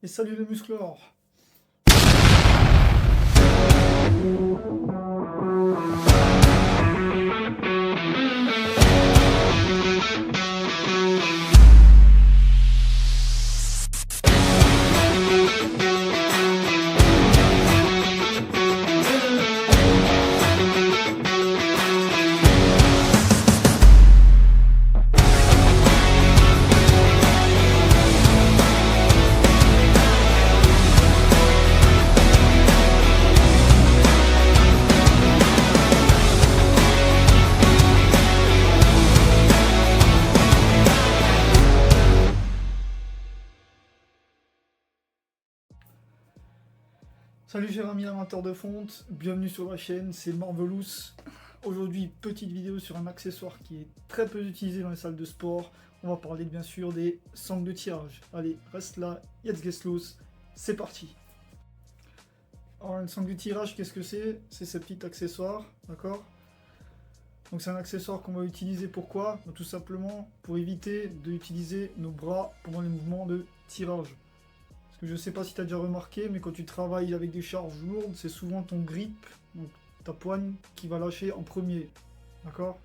Et salut les musclores. Salut chers amis amateurs de fonte, bienvenue sur la chaîne, c'est Marvelous. Aujourd'hui, petite vidéo sur un accessoire qui est très peu utilisé dans les salles de sport. On va parler bien sûr des sangles de tirage. Allez, reste là, jetzt geht's los, c'est parti. Alors une sangle de tirage, qu'est-ce que c'est? C'est ce petit accessoire, d'accord? Donc c'est un accessoire qu'on va utiliser pourquoi? Tout simplement pour éviter d'utiliser nos bras pendant les mouvements de tirage. Je ne sais pas si tu as déjà remarqué, mais quand tu travailles avec des charges lourdes, c'est souvent ton grip, donc ta poigne, qui va lâcher en premier. D'accord?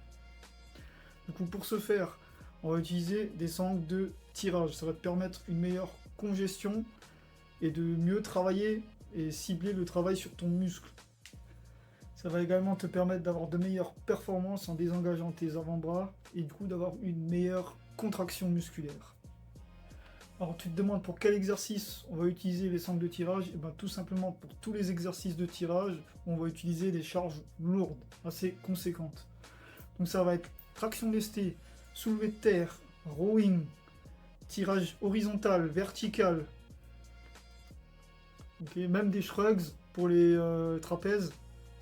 Du coup, pour ce faire, on va utiliser des sangles de tirage. Ça va te permettre une meilleure congestion et de mieux travailler et cibler le travail sur ton muscle. Ça va également te permettre d'avoir de meilleures performances en désengageant tes avant-bras et du coup d'avoir une meilleure contraction musculaire. Alors tu te demandes pour quel exercice on va utiliser les sangles de tirage. Et bien tout simplement pour tous les exercices de tirage, on va utiliser des charges lourdes, assez conséquentes. Donc ça va être traction lestée, soulevé de terre, rowing, tirage horizontal, vertical, okay, même des shrugs pour les trapèzes,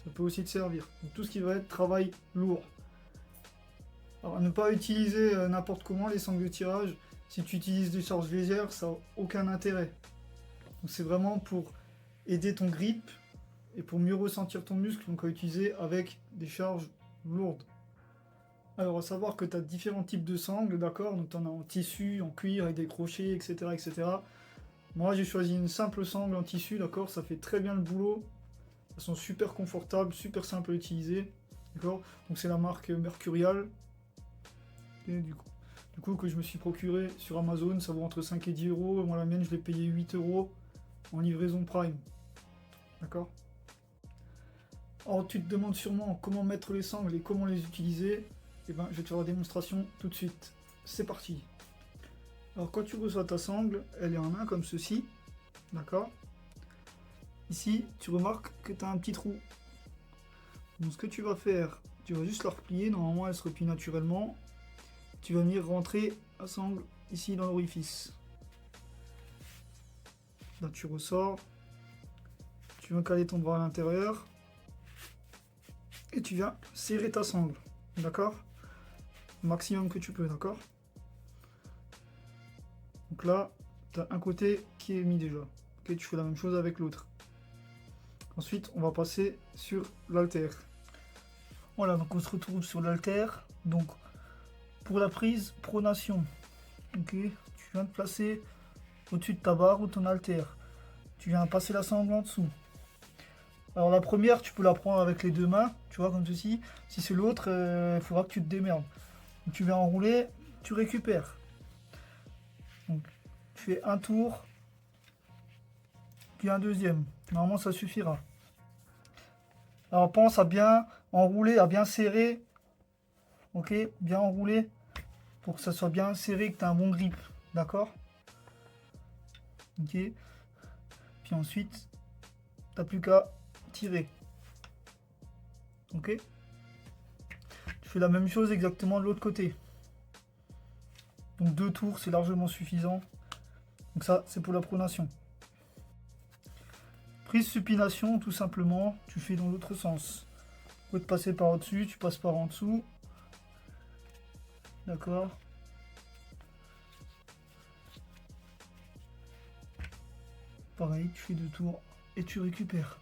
ça peut aussi te servir. Donc tout ce qui va être travail lourd. Alors ne pas utiliser n'importe comment les sangles de tirage. Si tu utilises des charges légères, ça n'a aucun intérêt. Donc c'est vraiment pour aider ton grip et pour mieux ressentir ton muscle, donc à utiliser avec des charges lourdes. Alors à savoir que tu as différents types de sangles, d'accord? Donc tu en as en tissu, en cuir, avec des crochets, etc. etc. Moi j'ai choisi une simple sangle en tissu, d'accord? Ça fait très bien le boulot. Elles sont super confortables, super simples à utiliser. D'accord? Donc c'est la marque Mercurial. Et du coup que je me suis procuré sur Amazon, ça vaut entre 5 et 10 euros. Moi la mienne je l'ai payé 8 euros en livraison Prime. D'accord? Alors tu te demandes sûrement comment mettre les sangles et comment les utiliser. Et ben je vais te faire la démonstration tout de suite. C'est parti. Alors quand tu reçois ta sangle, elle est en main comme ceci. D'accord? Ici tu remarques que tu as un petit trou. Donc ce que tu vas faire, tu vas juste la replier, normalement elle se replie naturellement. Tu vas venir rentrer la sangle ici dans l'orifice. Là tu ressors, tu viens caler ton bras à l'intérieur et tu viens serrer ta sangle, d'accord? Le maximum que tu peux, d'accord? Donc là, tu as un côté qui est mis déjà. Okay, tu fais la même chose avec l'autre. Ensuite, on va passer sur l'haltère. Voilà, donc on se retrouve sur l'haltère. Donc pour la prise, pronation. Ok, tu viens de placer au-dessus de ta barre ou ton haltère. Tu viens passer la sangle en dessous. Alors la première, tu peux la prendre avec les deux mains, tu vois, comme ceci. Si c'est l'autre, il faudra que tu te démerdes. Donc, tu viens enrouler, tu récupères. Donc tu fais un tour, puis un deuxième. Normalement, ça suffira. Alors pense à bien enrouler, à bien serrer. Ok, bien enrouler pour que ça soit bien serré, que tu as un bon grip. D'accord? Ok. Puis ensuite, tu n'as plus qu'à tirer. Ok? Tu fais la même chose exactement de l'autre côté. Donc 2 tours, c'est largement suffisant. Donc ça, c'est pour la pronation. Prise supination, tout simplement, tu fais dans l'autre sens. Au lieu de passer par au-dessus, tu passes par en dessous. D'accord? Pareil, tu fais 2 tours et tu récupères.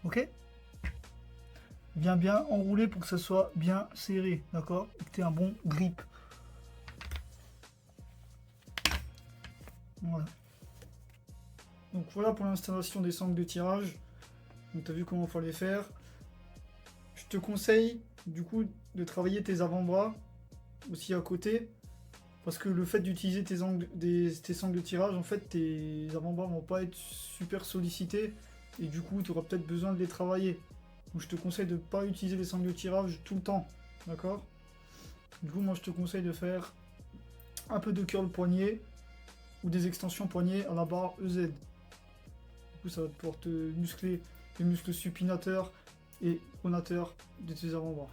Ok? Viens bien enrouler pour que ça soit bien serré, d'accord? Et que tu aies un bon grip. Voilà. Donc voilà pour l'installation des sangles de tirage. Donc tu as vu comment il faut les faire. Je te conseille du coup de travailler tes avant-bras aussi à côté. Parce que le fait d'utiliser tes sangles de tirage, en fait tes avant-bras vont pas être super sollicités. Et du coup tu auras peut-être besoin de les travailler. Donc je te conseille de ne pas utiliser les sangles de tirage tout le temps. D'accord? Du coup moi je te conseille de faire un peu de curl poignet ou des extensions poignet à la barre EZ. Du coup ça va pouvoir te muscler les muscles supinateurs et pronateurs de tes avant-bras.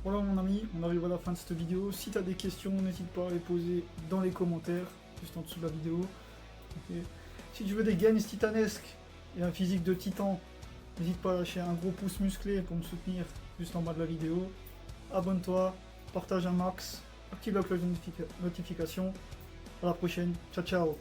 Voilà mon ami, on arrive à la fin de cette vidéo. Si tu as des questions, n'hésite pas à les poser dans les commentaires, juste en dessous de la vidéo. Okay. Si tu veux des gains titanesques et un physique de titan, n'hésite pas à lâcher un gros pouce musclé pour me soutenir juste en bas de la vidéo. Abonne-toi, partage un max, active la cloche de notification. À la prochaine, ciao ciao.